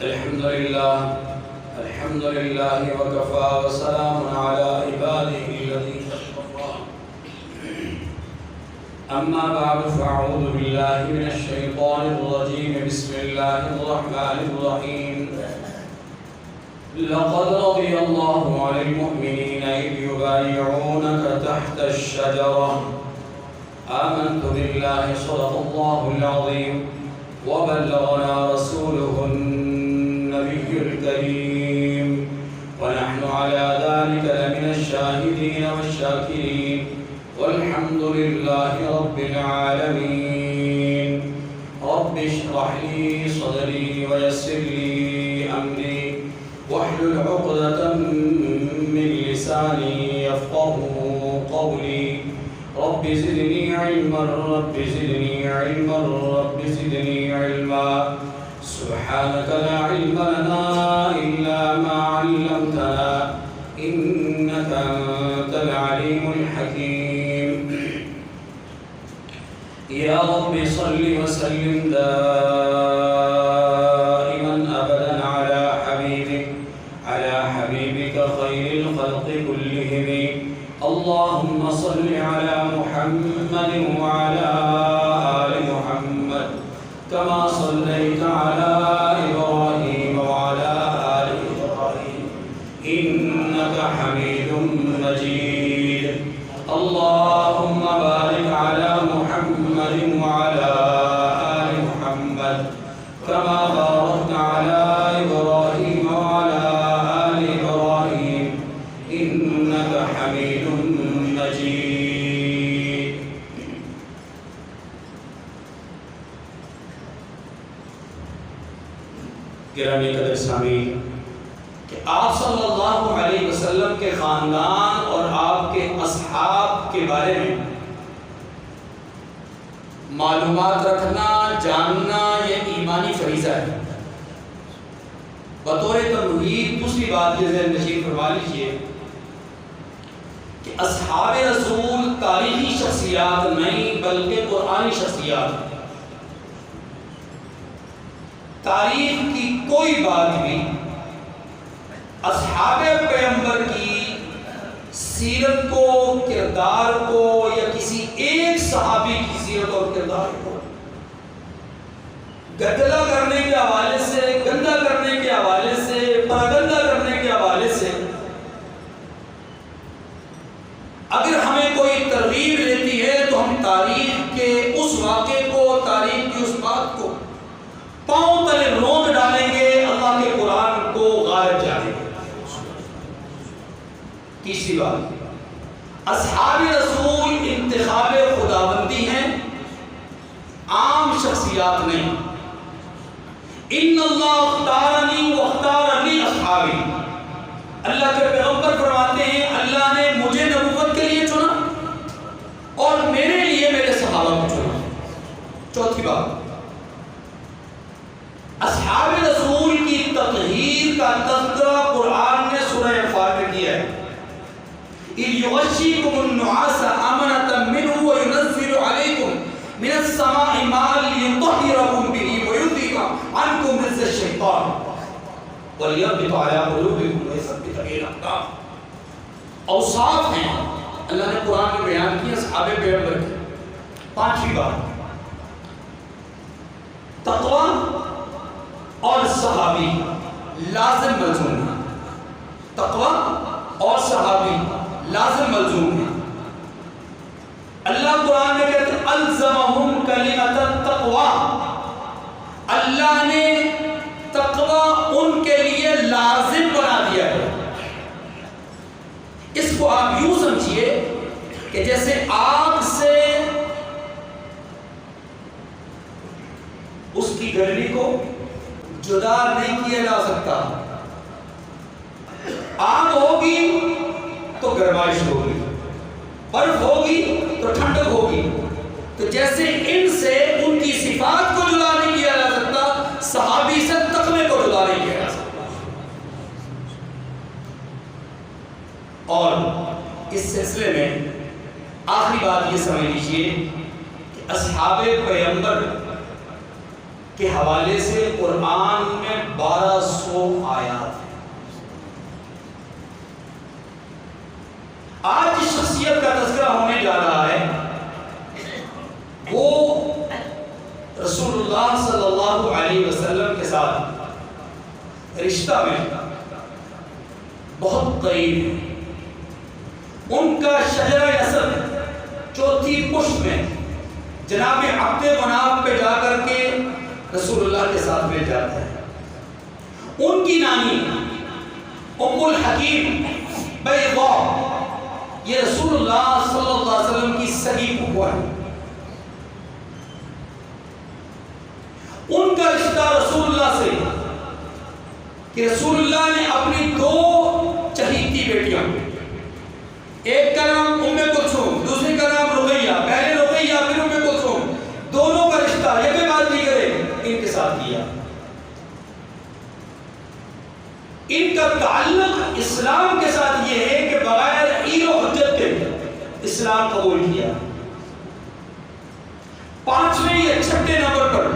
الحمد لله وكفى وسلام على عباده الذين اصطفى. أما بعد فأعوذ بالله من الشيطان الرجيم. بسم الله الرحمن الرحيم. لقد رضي الله عن المؤمنين إذ يبايعونك تحت الشجرة. آمنت بالله صدق الله العظيم وبلغنا رسوله النبي الكريم ونحن على ذلك لمن الشاهدين والشاكرين والحمد لله رب العالمين. رب اشرح لي صدري ويسر لي أمري واحلل عقدة من لساني يفقهوا قولي. رب زدني علما رب زدني علما رب زدني علما. سبحانك لا علم لنا إلا ما علمتنا إنك أنت العليم الحكيم. يا رب صل وسلم دائما أبدا على حبيبك خير الخلق كلهم. اللهم صل على محمد وعلى آل محمد كما صليت على إبراهيم وعلى آل إبراهيم إنك حميد مجيد. اللهم بارك على محمد وعلى آل محمد كما باركت على إبراهيم وعلى آل إبراهيم إنك حميد مجيد. گرامی قدر سامعین، کہ آپ صلی اللہ علیہ وسلم کے خاندان اور آپ کے اصحاب کے بارے میں معلومات رکھنا، جاننا یہ ایمانی فریضہ ہے. بطور تمہید دوسری بات یہ ذہن نشین فرما لیجیے کہ اصحاب رسول تاریخی شخصیات نہیں بلکہ قرآنی شخصیات. تاریخ کی کوئی بات بھی اصحاب پیغمبر کی سیرت کو، کردار کو یا کسی ایک صحابی کی سیرت اور کردار کو گدلا کرنے کے حوالے سے، گندا کرنے کے حوالے سے، پراگندہ کرنے کے حوالے سے اگر ہمیں کوئی ترغیب لیتی ہے تو ہم تاریخ کے اس واقعے کو، تاریخ کی اس بات کو پاؤں تلے روند ڈالیں گے، اللہ کے قرآن کو غالب جانیں گے. تیسری بات، اصحاب رسول انتخاب خداوندی ہیں، عام شخصیات نہیں. ان اللہ اختارنی واختار لی اصحابی. اللہ کے پیغمبر فرماتے ہیں اللہ نے مجھے نبوت کے لیے چنا اور میرے لیے میرے صحابہ کو چنا. چوتھی بات، اصحاب رسول کی تطہیر کا تذکرہ قرآن نے سورہ انفال میں کیا ہے. اِذْ يُغَشِّيكُمُ النُّعَاسَ أَمَنَةً مِّنْهُ وَيُنَزِّلُ عَلَيْكُم مِّنَ السَّمَاءِ مَاءً لِيُطَهِّرَكُم بِهِ وَيُذْهِبَ عَنكُمْ رِجْزَ الشَّيْطَانِ وَلِيَرْبِطَ عَلَىٰ قُلُوبِكُمْ وَيُثَبِّتَ بِهِ الْأَقْدَامَ. اوصاف ہیں اللہ نے قرآن میں بیان کیا اصحاب پیغمبر کی. پانچویں بات، تقوی اور صحابی لازم ملزوم ہے. تقوی اور صحابی لازم ملزوم ہے. اللہ قرآن میں کہتے ہیں الزمہم کلمۃ التقوی. اللہ نے تقوی ان کے لیے لازم بنا دیا ہے. اس کو آپ یوں سمجھیے کہ جیسے آگ سے اس کی گرمی کو جدا نہیں کیا جا سکتا. آگ ہوگی تو گرمائش ہوگی، برف ہوگی تو ٹھنڈک ہوگی. تو جیسے ان سے ان کی صفات کو جدا نہیں کیا جا سکتا، صحابی سے تقوی کو جدا نہیں کیا جا سکتا. اور اس سلسلے میں آخری بات یہ سمجھ لیجیے کہ اصحاب پیغمبر کے حوالے سے قرآن میں 12 ساتھ رشتہ میں بہت قریب ہے. ان کا شجرہ نسب چوتھی پشت میں جناب عبد مناف پہ جا کر کے رسول اللہ کے ساتھ مل جاتا ہے. ان کی نانی ام الحکیم بیضاء یہ رسول اللہ صلی اللہ علیہ وسلم کی سگی پھوپھو ہے. ان کا رشتہ رسول اللہ سے کہ رسول اللہ نے اپنی دو چہیتی بیٹیاں، ایک کا نام ام کلثوم دوسری کا نام رقیہ، پہلے رقیہ پھر ام کلثوم، دونوں کا رشتہ یہ بھی بات نہیں کرے ان کے ساتھ کیا. ان کا تعلق اسلام کے ساتھ یہ ہے کہ بغیر حیل و حجت کے اسلام قبول کیا. پانچویں یا چھٹے نمبر پر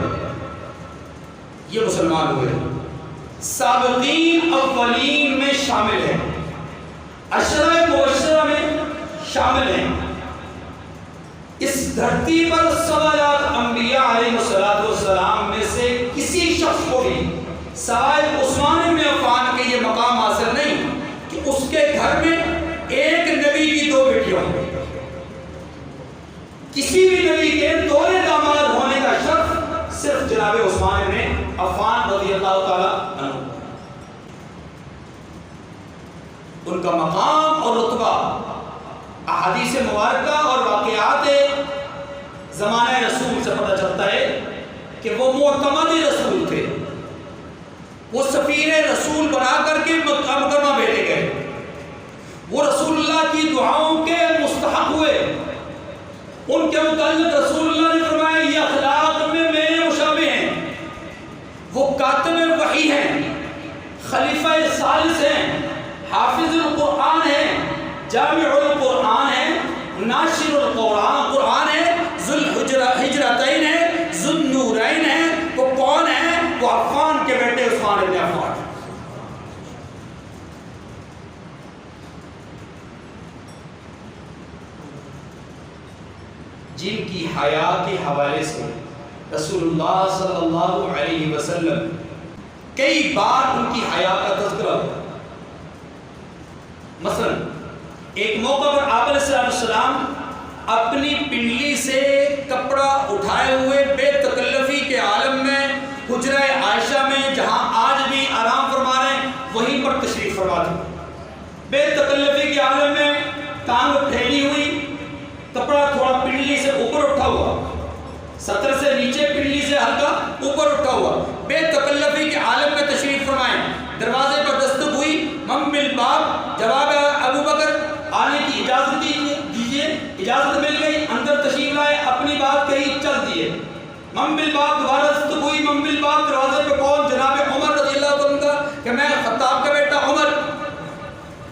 یہ مسلمان ہوئے، سابقین اولین میں شامل ہیں، عشرہ مبشرہ میں شامل ہیں. اس دھرتی پر سوالات انبیاء علیہ السلام میں سے کسی شخص کو بھی سوائے عثمان بن عفان کے یہ مقام حاصل نہیں کہ اس کے گھر میں ایک نبی کی دو بیٹیاں ہوں. کسی بھی نبی کے دولے داماد ہونے کا شرف صرف جناب عثمان بن عفان رضی اللہ تعالی عنہ. ان کا مقام اور رتبہ احادیث مبارکہ اور واقعات زمانہ رسول سے پتہ چلتا ہے کہ وہ معتمد رسول تھے. وہ سفیر رسول بنا کر کے مکہ مکرمہ بھیجے گئے. وہ رسول اللہ کی دعاؤں کے مستحق ہوئے. ان کے متعلق رسول اللہ نے فرمایا یہ اخلاق میں میرے مشابہ ہیں. وہ کاتب وحی ہیں، خلیفہ ثالث ہیں، حافظ القرآن ہیں، جامع القرآن ہیں، ناشر القرآن ہے، ذو الحجرتین ہے، ذو النورین ہے. وہ کون ہے؟ وہ عفان کے بیٹے عثمان بن عفان. جن کی حیا کے حوالے سے رسول اللہ صلی اللہ علیہ وسلم کئی بار ان کی حیا کا تذکرہ ہوا. مثلا ایک موقع پر آپ علیہ السلام اپنی پنڈلی سے کپڑا اٹھائے ہوئے بے تکلفی کے عالم میں حجرہ عائشہ میں جہاں آج بھی آرام فرما رہے ہیں وہیں پر تشریف فرما تھے. بے تکلفی کے عالم میں ٹانگ پھیلی ہوئی، کپڑا تھوڑا پنڈلی سے اوپر اٹھا ہوا، سطر سے نیچے پنڈلی سے ہلکا اوپر اٹھا ہوا، بے تکلفی کے عالم میں تشریف فرمائیں. دروازے پر دستک ہوئی، من بالباب، جواب ابو بکر آنے کی اجازت دیجیے. اجازت مل گئی، اندر تشریف لائے، اپنی بات کہی، چل دیے. من بالباب دوبارہ دستک ہوئی، من بالباب دروازے پہ کون؟ جناب عمر رضی اللہ عنہ کا کہ میں خطاب کا بیٹا عمر،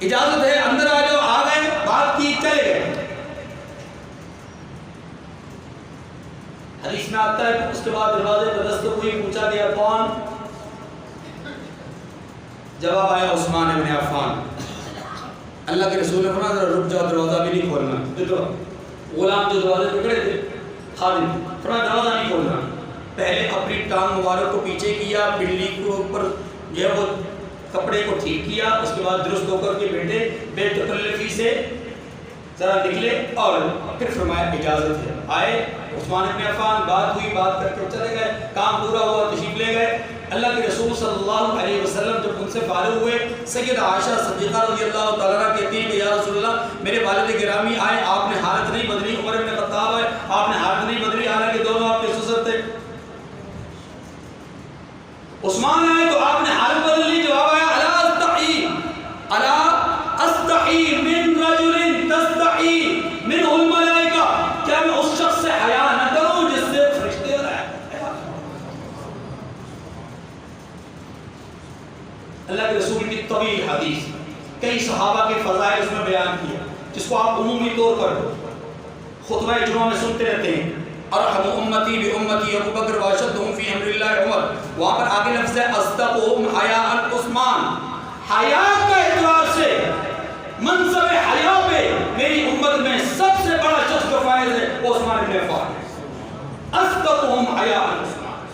اجازت ہے اندر آ جاؤ. آ گئے، بات کی، چلے گئے. حدیث میں آتا ہے اس کے بعد دروازے پر دستک ہوئی، پوچھا گیا کون؟ جواب آیا عثمان بن عفان. اللہ کے رسول نے فرمایا ذرا رک جاؤ، دروازہ بھی نہیں کھولنا. دیکھو غلام جو دروازے پہ کھڑے تھے خادم، فرمایا دروازہ نہیں کھولنا. پہلے اپنی ٹانگ مبارک کو پیچھے کیا، بلی کو اوپر جو ہے وہ کپڑے کو ٹھیک کیا، اس کے بعد درست ہو کر کے بیٹھے، بے تکلفی سے ذرا نکلے اور پھر فرمایا اجازت ہے. آئے عثمان بن عفان، بات ہوئی، بات کر کے چلے گئے، کام پورا ہوا، تشریف لے گئے. اللہ کے رسول صلی اللہ علیہ وسلم جب ان سے فارغ ہوئے، سیدہ عائشہ صدیقہ رضی اللہ تعالیٰ عنہ کہتی ہیں کہ یا رسول اللہ میرے والد گرامی آئے، آپ نے حالت نہیں بدلی. عمر بن خطاب آئے، آپ نے حالت نہیں بدلی، حالانکہ دونوں آپ کے سسر تھے. عثمان آئے تو آپ نے حالت بدل لی. جواب آیا الا استحی من رجل تستحی منہ الملائکہ، کیا میں اس شخص سے حیا نہ کروں جس سے فرشتے آئے؟ اللہ کے رسول کی طویل حدیث، کئی صحابہ کے فضائل اس میں بیان کیا، جس کو آپ عمومی طور پر خطبہ جمعہ میں سنتے رہتے ہیں. ارحم امتی بامتی ابو بکر واشدہم فی امر اللہ عمر. وہاں پر آگے لفظ ہے اصدقہم حیاء عثمان. حیا کا اعتبار سے منصب حیا پہ میری امت میں سب سے بڑا شخص جو فائز ہے وہ عثمان بن عفان ہے. اصدقہم حیاء عثمان.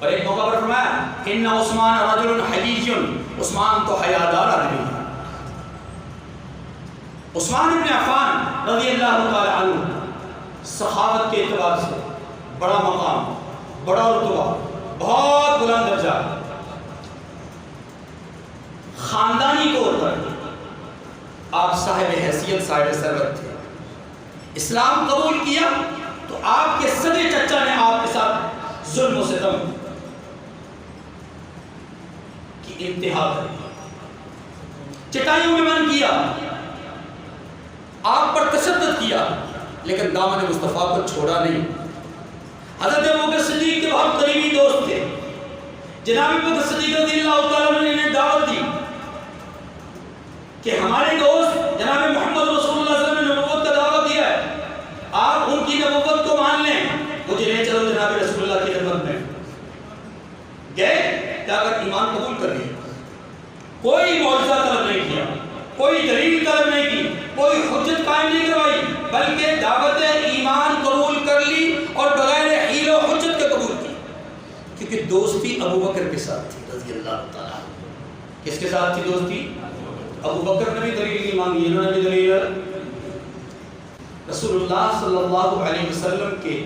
اور ایک موقع پر فرمایا ان عثمان رجل حیی، عثمان تو حیادار آدمی ہے۔ عثمان بن عفان رضی اللہ تعالی عنہ صحابت کے اعتبار سے بڑا مقام، بڑا رتبہ، بہت بلند درجہ، خاندانی طور پر آپ صاحب حیثیت، صاحب ثروت تھے۔ اسلام قبول کیا تو آپ کے سگے چچا نے آپ کے ساتھ ظلم و ستم کی انتہا کر دی، چٹائیوں میں بند کیا، آپ پر تشدد کیا، لیکن دامن مصطفیٰ کو چھوڑا نہیں۔ حضرت ابوبکر صدیق کے بہت قریبی دوست تھے، جناب ابوبکر صدیق رضی اللہ تعالیٰ عنہ نے انہیں دعوت دی کہ ہمارے دوست جناب محمد رسول اللہ صلی اللہ علیہ وسلم نے نبوت کا دعویٰ دیا ہے، آپ ان کی نبوت کو مان لیں، مجھے لے چلو جناب رسول اللہ کی خدمت میں۔ گئے، کیا کر ایمان قبول کر لیا، کوئی معجزہ طلب نہیں کیا، کوئی دلیل طلب نہیں کی، کوئی حجت قائم نہیں کروائی، بلکہ دعوت ایمان قبول کر لی اور بغیر حیل و حجت کے قبول کی، کیونکہ دوستی ابوبکر کے ساتھ تھی رضی اللہ تعالیٰ۔ کس کے ساتھ تھی دوستی؟ ابوبکر نے بھی دلیل نہیں مانگی، انہوں نے بھی دلیل۔ رسول اللہ صلی اللہ علیہ وسلم کے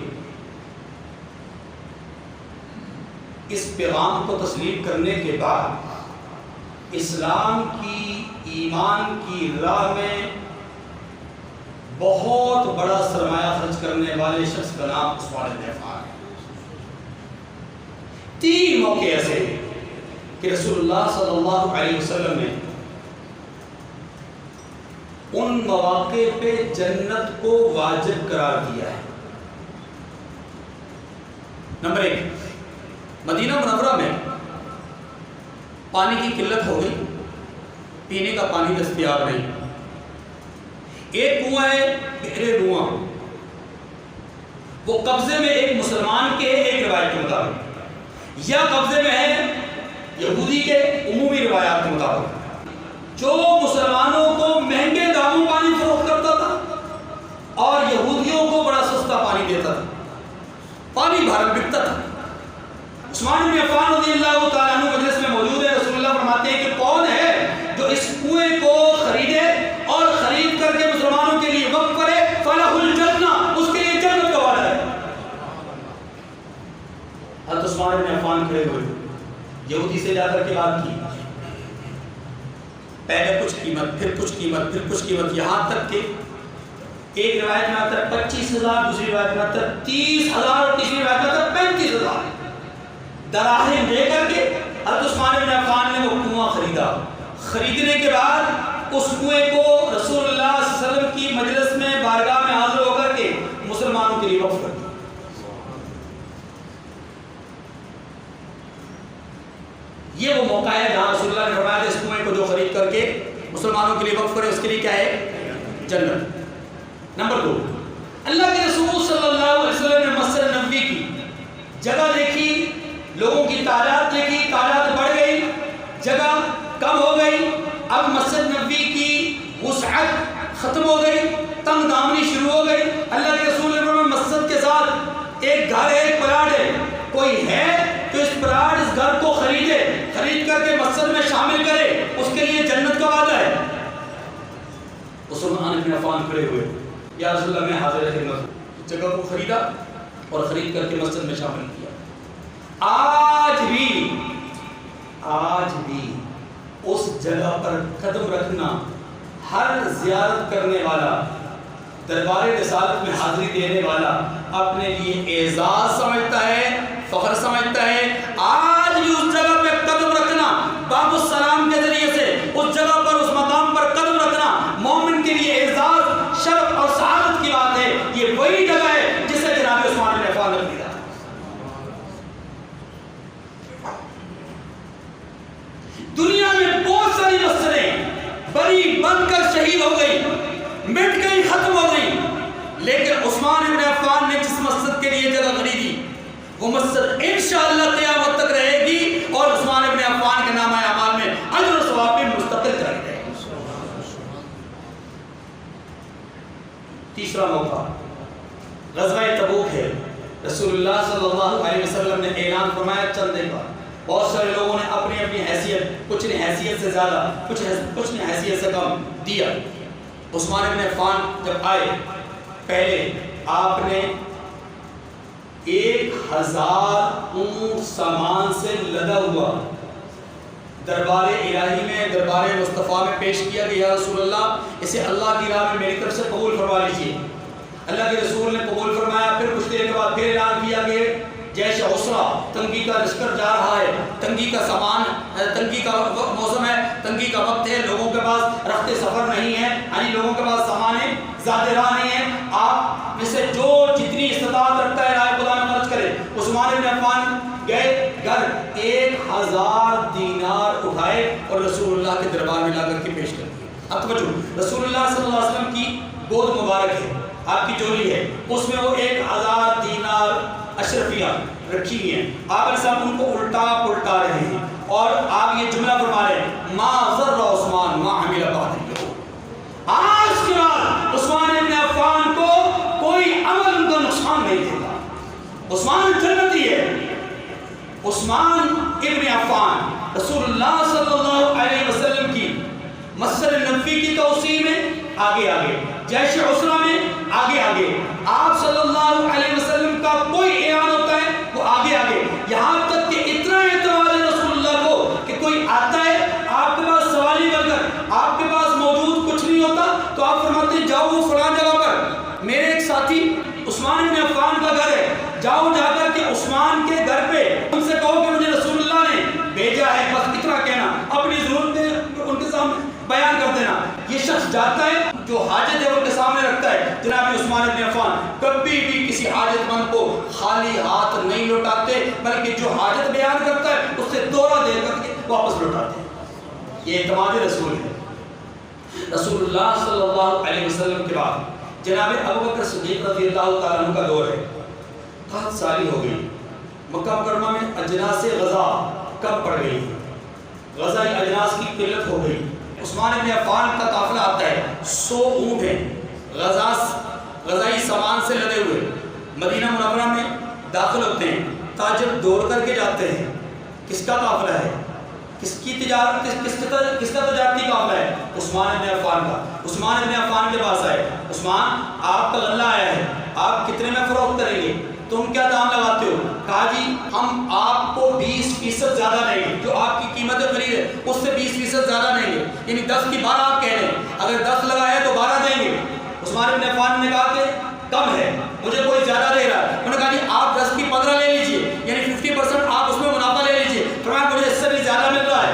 اس پیغام کو تسلیم کرنے کے بعد اسلام کی، ایمان کی راہ میں بہت بڑا سرمایہ خرچ کرنے والے شخص کا نام عثمان بن عفان ہے۔ 3 موقع ایسے کہ رسول اللہ صلی اللہ علیہ وسلم نے ان مواقع پہ جنت کو واجب قرار دیا ہے۔ نمبر 1، مدینہ منورہ میں پانی کی قلت ہو گئی، پینے کا پانی دستیاب نہیں، ایک کنواں ہے بحر رواں، وہ قبضے میں ایک مسلمان کے، ایک روایت کے مطابق، یا قبضے میں ہے یہودی کے، عمومی روایات کے مطابق، جو مسلمانوں کو مہنگے داموں پانی فروخت کرتا تھا اور یہودیوں کو بڑا سستا پانی دیتا تھا، پانی بھارت بکتا تھا۔ عثمان بن عفان رضی اللہ تعالیٰ عنہ مجلس میں موجود ہے، رسول اللہ فرماتے ہیں کہ کون ہے جو اس کنویں کو خریدے اور خرید کر کے مسلمانوں کے لیے وقف کرے، فَلَهُ الْجَنَّةُ، اس کے لیے جنت کا وعدہ ہے۔ حضرت عثمان بن عفان کھڑے ہوئے، یہودی سے جا کر کے بات کی، پہلے کچھ قیمت، پھر کچھ قیمت، پھر کچھ قیمت، یہاں تک کہ ایک روایت میں آتا ہے 25,000، دوسری روایت میں آتا ہے 30,000 اور تیسری روایت میں آتا ہے 35,000 دراہم دے کر کے حضرت عثمان بن عفان نے وہ کنواں خریدا۔ خریدنے کے بعد اس کنویں کو رسول اللہ صلی اللہ علیہ وسلم کی مجلس میں، بارگاہ میں حاضر ہو کر کے مسلمانوں کے لیے وقف کر دیا۔ یہ وہ موقع ہے جہاں رسول اللہ نے فرمایا اس کنویں کو جو خرید کر کے مسلمانوں کے لیے وقف کرے اس کے لیے کیا ہے؟ جنت۔ نمبر 2، اللہ کے رسول صلی اللہ علیہ وسلم نے مسجد نبوی کی جگہ دیکھی، لوگوں کی تعداد دیکھی، تعداد بڑھ گئی، جگہ کم ہو گئی، اب مسجد نبوی کی وسعت ختم ہو گئی، تنگ دامنی شروع ہو گئی۔ اللہ کے رسول نے فرمایا مسجد کے ساتھ ایک گھر ہے، ایک پلاٹ ہے، کوئی ہے تو اس پلاٹ، اس گھر کو خریدے، خرید کر کے مسجد میں شامل کرے، اس کے لیے جنت کا وعدہ ہے۔ عثمان بن عفان کھڑے ہوئے، یا رسول اللہ میں حاضر خدمت، جگہ کو خریدا اور خرید کر کے مسجد میں شامل کیا۔ آج بھی اس جگہ پر قدم رکھنا ہر زیارت کرنے والا، دربار رسالت میں حاضری دینے والا اپنے لیے اعزاز سمجھتا ہے، فخر سمجھتا ہے۔ آج بھی اس جگہ پہ قدم رکھنا، باب السلام کے ذریعے سے اس جگہ پر، اس مقام پر قدم رکھنا مومن کے لیے اعزاز، شرف اور سعادت کی بات ہے۔ یہ وہی جگہ ہے جسے جناب عثمان بن عفان نے خریدا۔ دنیا میں بہت ساری مسجدیں بڑی بن کر شہید ہو گئی، مٹ گئی، ختم ہو گئی، لیکن عثمان بن عفان نے جس مسجد کے لیے جگہ خریدی وہ مسجد انشاءاللہ قیامت تک رہے گی اور عثمان بن عفان کے نامہ اعمال میں اجر و ثواب بھی مستقل رہے گا۔ تیسرا موقع غزوہ تبوک ہے۔ رسول اللہ صلی صلی اللہ علیہ وسلم نے اعلان فرمایا چندے کا. بہت سارے لوگوں نے اپنی اپنی حیثیت، کچھ نے حیثیت سے زیادہ، کچھ نے حیثیت سے کم دیا. عثمان بن عفان جب آئے، پہلے آپ نے 1000 اونٹ سامان سے لدا ہوا دربار الہی میں، دربار مصطفیٰ میں پیش کیا کہ یا رسول اللہ اسے اللہ کی راہ میں میری طرف سے قبول فرما لیجیے. اللہ کے رسول نے قبول فرمایا. پھر کچھ دیر کے بعد پھر اعلان کیا کہ جیش عسرہ، تنگی کا لشکر جا رہا ہے، تنگی کا سامان، تنگی کا موسم ہے، تنگی کا وقت ہے، لوگوں کے پاس رخت سفر نہیں ہے، یعنی لوگوں کے پاس سامان زیادہ راہ نہیں ہے، آپ میں سے جو جتنی استطاعت رکھتا ہے راہ خدا میں خرچ کرے. عثمان بن عفان گئے گھر، 1000 دینار اٹھائے اور رسول اللہ کے دربار میں لا کر کے پیش کر دیے. اب توجہ، رسول اللہ صلی اللہ علیہ وسلم کی گود مبارک ہے، آپ کی جولی ہے، اس میں وہ 1000 دینار اشرفیہ رکھی ہوئی ہیں. آپ علیہ السلام ان کو الٹا پلٹا رہے ہیں اور آپ یہ جملہ فرما رہے ہیں ما ضر عثمان ما عمل بعد اليوم. آج کے بعد عثمان ابن عفان کو کوئی عمل ان کا نقصان نہیں دے گا. عثمان جنتی ہے. عثمان ابن عفان رسول اللہ صلی اللہ علیہ وسلم کی مسجد نبوی کی توسیع میں آگے آگے، جیش عسرہ میں آگے آگے، آپ صلی اللہ علیہ وسلم کا کوئی اعلان ہوتا ہے وہ آگے آگے، یہاں تک کہ اتنا اعتماد ہے رسول اللہ کو کہ کوئی آتا ہے آپ کے پاس سوالی بن کر، آپ کے پاس موجود کچھ نہیں ہوتا تو آپ فرماتے ہیں جاؤ وہ فلاں جگہ پر میرے ایک ساتھی عثمان بن عفان کا گھر ہے، جاؤ جا کر کے عثمان کے گھر پہ ان سے کہو کہ مجھے رسول اللہ نے بھیجا ہے، بس اتنا کہنا، اپنی ضرورتیں ان کے سامنے بیان کر دینا. یہ شخص جاتا ہے جو حاجت ہے ان کے سامنے رکھتا ہے. جناب عثمان بن عفان کبھی بھی کسی حاجت مند کو خالی ہاتھ نہیں لوٹاتے، بلکہ جو حاجت بیان کرتا ہے اس سے دورہ دے کر کے واپس لوٹاتے ہیں. یہ اعتماد رسول ہے. رسول اللہ صلی اللہ علیہ وسلم کے بعد جناب ابوبکر صدیق رضی اللہ تعالیٰ عنہ کا دور ہے. 7 سال ہو گئی. مکہ مکرمہ میں اجناس غزا کم پڑ گئی، غزائی اجناس کی قلت ہو گئی. عثمان بن عفان کا قافلہ آتا ہے، 100 اونٹ ہیں غزائی سامان سے لدے ہوئے، مدینہ منورہ میں داخل ہوتے ہیں. تاجر دوڑ کر کے جاتے ہیں. کس کا قافلہ ہے؟ کس کی تجارت، کس کا تجارتی قافلہ ہے؟ عثمان بن عفان کا. عثمان بن عفان کے پاس آئے، عثمان آپ کا غلہ آیا ہے، آپ کتنے میں فروخت کریں گے؟ تم کیا دام لگاتے ہو؟ کہا جی ہم آپ کو 20% زیادہ دیں گے، جو آپ کی قیمت خرید ہے اس سے 20% زیادہ دیں گے، یعنی 10 کی 12 آپ کہہ رہے ہیں، اگر 10 لگایا تو 12 دیں گے. عثمان بن عفان نے کہا کہ کم ہے، مجھے کوئی زیادہ دے رہا ہے. انہوں نے کہا جی آپ 10 کی 15 لے لیجئے، یعنی 50% آپ اس میں منافع لے لیجئے. فرمایا مجھے اس سے بھی زیادہ مل رہا ہے.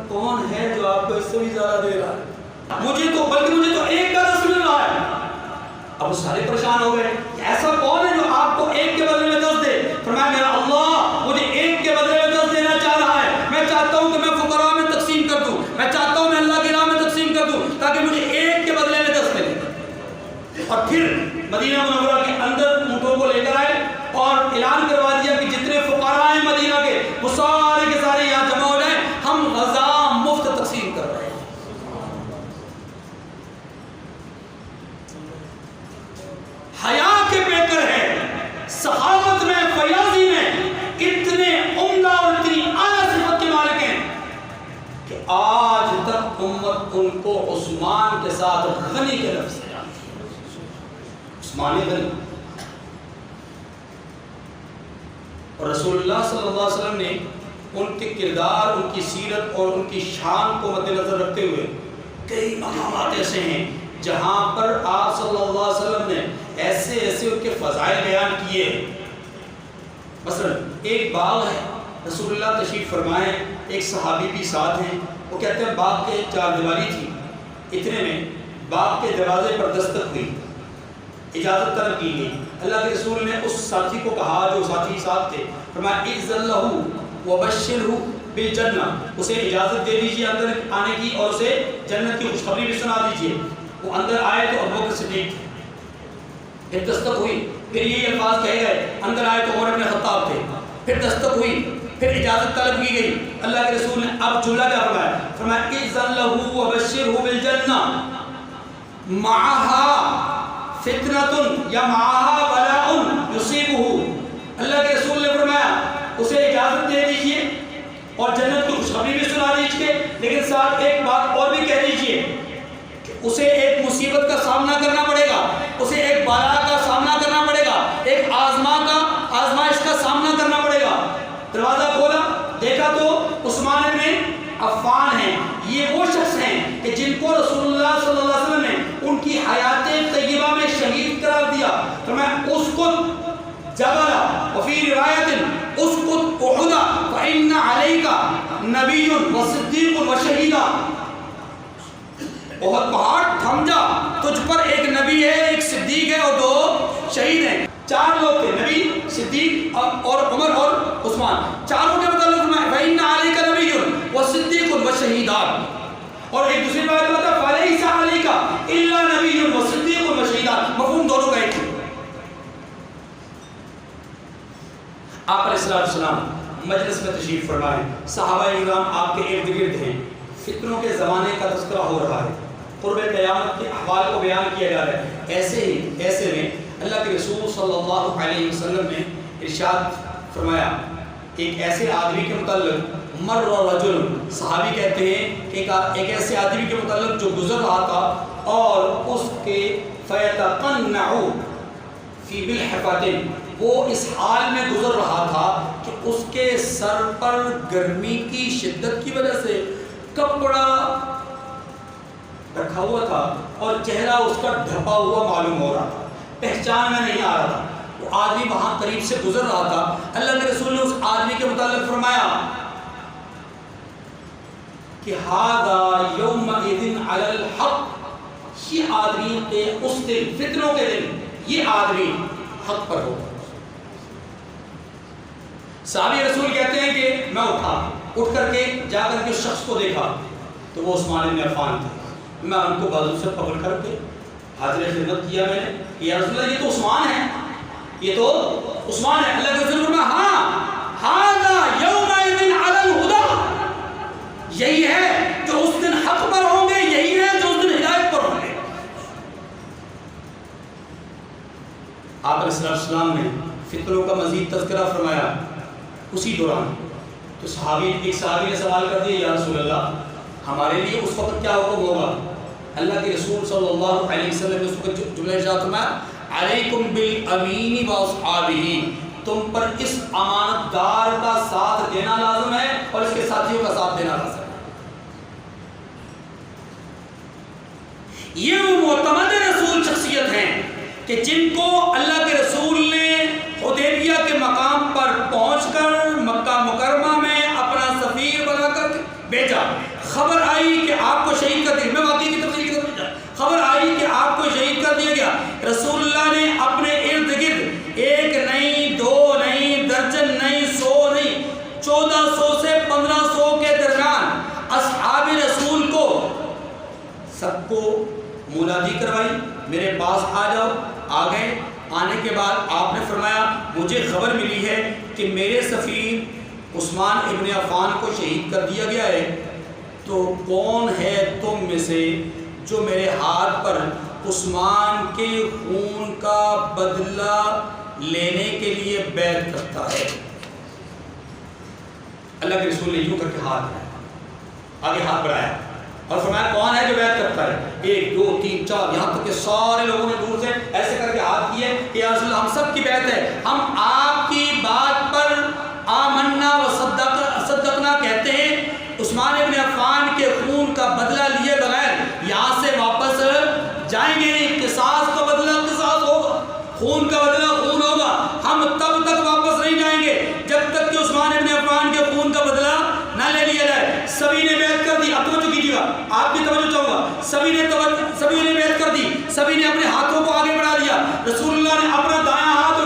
کون ہے جو آپ کو اس سے بھی زیادہ دے رہا ہے؟ مجھے تو 1 کا 10 مل رہا ہے. اب وہ سارے پریشان ہو گئے، ایسا کون ہے جو آپ کو 1 کے بدلے میں 10 دے؟ فرمایا میرا اللہ مجھے 1 کے بدلے میں 10 دینا چاہ رہا ہے. میں چاہتا ہوں کہ میں فقراء میں تقسیم کر دوں، میں چاہتا ہوں میں اللہ کی راہ میں تقسیم کر دوں تاکہ مجھے 1 کے بدلے میں 10 ملے. اور پھر مدینہ منورہ کے اندر اونٹوں کو لے کر آئے اور اعلان کروا دیا کہ جتنے فقراء ہیں مدینہ کے وہ سارے کے سارے یہاں جمع ہو جائیں، ہم غزہ مفت تقسیم کر رہے ہیں. حیا کے پیکر ہے، صحابت میں، فیاضی میں اتنے عمدہ اور اتنی اعلیٰ صفت کے مالک ہیں کہ آج تک امت ان کو عثمان کے ساتھ غنی کے لفظ سے جانتی ہے. عثمان غنی. اور رسول اللہ صلی اللہ علیہ وسلم نے ان کے کردار، ان کی سیرت اور ان کی شان کو مد نظر رکھتے ہوئے کئی مقامات ایسے ہیں جہاں پر آپ صلی اللہ علیہ وسلم نے ایسے ان کے فضائل بیان کیے. مثلا ایک باغ ہے، رسول اللہ تشریف فرمائے، ایک صحابی بھی ساتھ ہیں، وہ کہتے ہیں باغ کے 4 دیواری تھی، اتنے میں باغ کے دروازے پر دستک ہوئی، اجازت طلب کی گئی. اللہ کے رسول نے اس ساتھی کو کہا جو ساتھی ساتھ تھے، فرمایا اذن لہ وبشرہ بالجنہ، اسے اجازت دے دیجیے اندر آنے کی اور اسے جنت کی خوشخبری بھی سنا دیجیے. وہ اندر آئے تو ابوبکر صدیق تھے. پھر دستک ہوئی، پھر یہ الفاظ کہے گئے، اندر آئے تو عمر بن خطاب تھے. پھر دستک ہوئی، پھر اجازت طلب کی گئی. اللہ کے رسول نے اب جملہ کیا فرمایا؟ فرمایا اذن لہ وبشرہ بالجنہ معها فتنۃ یا معہا بلاء یصیبہ، اللہ کے رسول نے فرمایا اسے اجازت دے دیجئے اور جنت کی خوشخبری بھی سنا دیجئے، لیکن ساتھ ایک بات اور بھی کہہ دیجئے کہ اسے ایک مصیبت کا سامنا کرنا پڑے گا، اسے ایک بلا کا سامنا کرنا پڑے گا، ایک آزمائش کا سامنا کرنا پڑے گا۔ دروازہ کھولا، دیکھا تو عثمان بن عفان ہیں، یہ وہ شخص ہیں کہ جن کو رسول اللہ صلی اللہ علیہ وسلم نے ان کی حیات طیبہ میں شہید قرار دیا۔ فرمایا اسکت جبل وفی روایت اسکت احد فإن علیک نبی وصدیق وشہیدہ، احد پہاڑ تھم جا، تجھ پر ایک نبی ہے، ایک صدیق ہے اور 2 شہید ہیں۔ 4 لوگ تھے، نبی، صدیق اور عمر اور عثمان، چاروں کے متعلق فرمایا فإن علیک نبی وصدیق وشہیدان، اور ایک دوسری بات بتا فلیس علیک الا نبی وصدیق وشہیدان، مفہوم دونوں کا ایک ہے۔ آپ علیہ السلام مجلس میں تشریف فرمائے، صحابہ کرام آپ کے ارد گرد ہیں، فتنوں کے زمانے کا تذکرہ ہو رہا ہے، قرب قیامت کے احوال کو بیان کیا جا رہا ہے۔ ایسے میں اللہ کے رسول صلی اللہ علیہ وسلم نے ارشاد فرمایا ایک ایسے آدمی کے متعلق، مر رجل، صحابی کہتے ہیں کہ ایک ایسے آدمی کے متعلق جو گزر رہا تھا اور اس کے فیتقنع فی بالحفاظن، وہ اس حال میں گزر رہا تھا کہ اس کے سر پر گرمی کی شدت کی وجہ سے کپڑا رکھا ہوا تھا اور چہرہ اس کا ڈھپا ہوا معلوم ہو رہا تھا، پہچان میں نہیں آ رہا تھا۔ وہ آدمی وہاں قریب سے گزر رہا تھا، اللہ کے رسول نے اس آدمی کے متعلق فرمایا کہ هذا یومئذ علی الحق، یہ آدمی کے اس دن، فتنوں کے دن، یہ آدمی حق پر ہوگا۔ صحابی رسول کہتے ہیں کہ میں اٹھ کر کے جا کر کے اس شخص کو دیکھا تو وہ عثمان بن عفان تھے، میں ان کو بازو سے پکڑ کر کے حاضر خدمت کیا، میں نے کہ یا رسول اللہ یہ تو عثمان ہے، یہ تو عثمان ہے۔ اللہ کے رسول نے ہاں هذا یومئذ علی الہدی، یہی ہے جو اس دن حق پر ہوں گے، یہی ہے جو اس دن ہدایت پر ہوں گے۔ آپ علیہ السلام نے فتنوں کا مزید تذکرہ فرمایا۔ اسی دوران تو ایک صحابی نے سوال کر دیا یا رسول اللہ ہمارے لیے اس وقت کیا حکم ہوگا؟ اللہ کے رسول صلی اللہ علیہ وسلم نے اس وقت جملہ ارشاد فرمایا علیکم بالامین واصحابہ، تم پر اس امانت دار کا ساتھ دینا لازم ہے اور اس کے ساتھیوں کا ساتھ دینا لازم ہے۔ یہ وہ معتمد رسول شخصیت ہیں کہ جن کو اللہ کے رسول نے حدیبیہ کے مقام پر پہنچ کر مکہ مکرمہ میں اپنا سفیر بنا کر بھیجا۔ خبر آئی کہ آپ کو شہید کر دیا، میں واقعی کی تفصیل کی طرف خبر آئی کہ آپ کو شہید کر دیا گیا۔ رسول اللہ نے اپنے ارد گرد 1 نہیں 2 نہیں درجن نہیں 100 نہیں 1400 سے 1500 کے درمیان اصحاب رسول کو سب کو منادی کروائی، میرے پاس آ جاؤ۔ آ گئے، آنے کے بعد آپ نے فرمایا مجھے خبر ملی ہے کہ میرے سفیر عثمان ابن عفان کو شہید کر دیا گیا ہے، تو کون ہے تم میں سے جو میرے ہاتھ پر عثمان کے خون کا بدلہ لینے کے لیے بیعت کرتا ہے؟ اللہ کے رسول نے یوں کر کے ہاتھ بڑھایا، آگے ہاتھ بڑھایا اور فرمایا کون ہے جو بیعت کرتا ہے؟ 1 2 3 4، یہاں تک کہ سارے لوگوں نے دور سے ایسے کر کے ہاتھ کیے کہ یا رسول اللہ ہم سب کی بیعت ہے، ہم آپ کی بات پر آمنا و صدقنا کہتے ہیں، عثمان ابن عفان کے خون کا بدلہ لیے بغیر یہاں سے واپس جائیں گے نہیں، قصاص کا بدلہ قصاص ہوگا، خون کا بدلہ خون ہوگا، ہم تب تک واپس نہیں جائیں گے جب تک کہ عثمان ابن عفان کے خون کا بدلہ نہ لے لیا جائے۔ سبھی نے بیعت کر دی، اب توجہ کیجیے گا، آپ کی توجہ چاہوں گا، سبھی نے بیعت کر دی، سبھی نے اپنے ہاتھوں کو آگے بڑھا دیا۔ رسول اللہ نے اپنا دایاں ہاتھ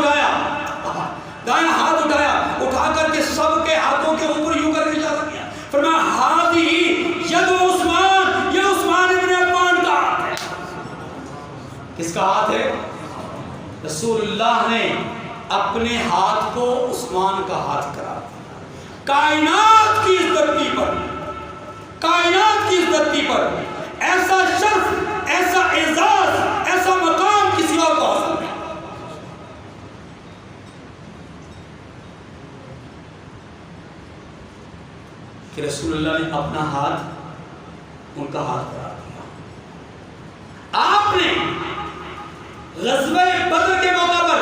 اٹھایا، اٹھا کر کے سب کے ہاتھوں کے اوپر یوں کر کے اشارہ کیا، فرمایا ہاتھی ید عثمان، یہ عثمان ابن عفان کا ہاتھ ہے۔ کس کا ہاتھ ہے؟ رسول اللہ نے اپنے ہاتھ کو عثمان کا ہاتھ کرا دیا۔ کائنات کی اس دھرتی پر، کائنات کی اس دھرتی پر ایسا شرف، ایسا اعزاز، ایسا مقام کسی اور کو حاصل ہے۔ کہ رسول اللہ نے اپنا ہاتھ ان کا ہاتھ قرار دیا۔ آپ نے غزوہ بدر کے موقع پر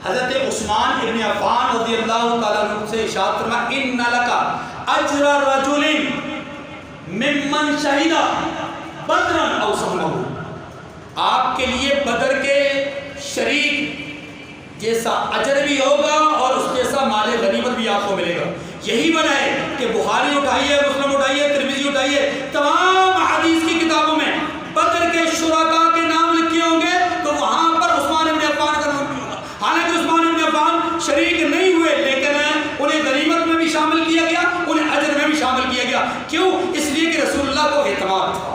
حضرت عثمان ابن عفان رضی اللہ تعالیٰ عنہ سے ارشاد فرمایا ان لک اجر رجل ممن شہد بدرا او سہمہ، آپ کے لیے بدر کے شریک جیسا اجر بھی ہوگا اور اس جیسا مال غنیمت بھی آپ کو ملے گا۔ یہی وجہ ہے کہ بخاری اٹھائیے، مسلم اٹھائیے، ترمذی اٹھائیے، تمام حدیث کی کتابوں میں بدر کے شرکاء کے نام لکھے ہوں گے تو وہاں پر عثمان ابن عفان کا نام بھی ہوگا۔ حالانکہ عثمان ابن عفان شریک نہیں ہوئے لیکن انہیں غنیمت میں بھی شامل کیا گیا، انہیں اجر میں بھی شامل کیا گیا۔ کیوں؟ اس لیے کہ رسول اللہ کو اعتماد تھا۔